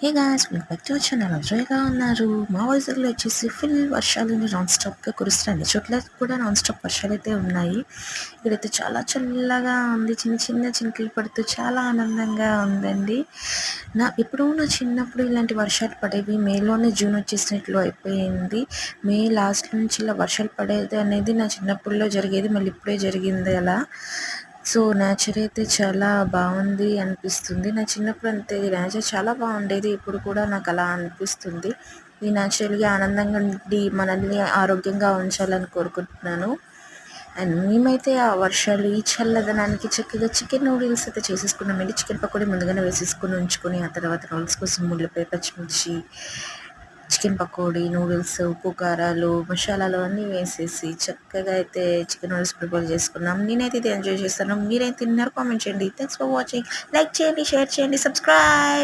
Hey guys, welcome back to our channel. అందరూ ఎలా ఉన్నారు? మా వైజాగ్లో వచ్చేసి ఫుల్ వర్షాలు నాన్ స్టాప్గా కురుస్తున్నాయి. అన్ని చోట్ల కూడా నాన్ స్టాప్ వర్షాలు అయితే ఉన్నాయి. ఇక్కడైతే చాలా చల్లగా ఉంది, చిన్న చిన్న చినుకులు పడుతూ చాలా ఆనందంగా ఉందండి. ఎప్పుడూ నా చిన్నప్పుడు ఇలాంటి వర్షాలు పడేవి. మేలోనే జూన్ వచ్చేసినట్లు అయిపోయింది. మే లాస్ట్ నుంచి ఇలా వర్షాలు పడేది అనేది నా చిన్నప్పుడులో జరిగేది, మళ్ళీ ఇప్పుడే జరిగింది అలా. సో నేచర్ అయితే చాలా బాగుంది అనిపిస్తుంది. నా చిన్నప్పుడు అంతే, నేచర్ చాలా బాగుండేది. ఇప్పుడు కూడా నాకు అలా అనిపిస్తుంది. ఈ నేచురల్గా ఆనందంగా ఉండి మనల్ని ఆరోగ్యంగా ఉంచాలని కోరుకుంటున్నాను. అండ్ మేమైతే ఆ వర్షాలు ఈ చల్లదనానికి చక్కగా చికెన్ నూడిల్స్ అయితే చేసేసుకున్నామండి. చికెన్ పకోడీ ముందుగానే వేసేసుకుని ఉంచుకొని, ఆ తర్వాత నూడిల్స్ కోసం ఉల్లిపాయ, పచ్చిమిర్చి, చికెన్ పకోడీ, నూడిల్స్, ఉప్పు, కారాలు, మసాలాలు అన్నీ వేసేసి చక్కగా అయితే చికెన్ నూడిల్స్ ప్రిపేర్ చేసుకున్నాం. నేనైతే ఇది ఎంజాయ్ చేస్తాను. మీరైతే తిన్నారు? కామెంట్ చేయండి. Thanks for watching. లైక్ చేయండి, షేర్ చేయండి, సబ్స్క్రైబ్.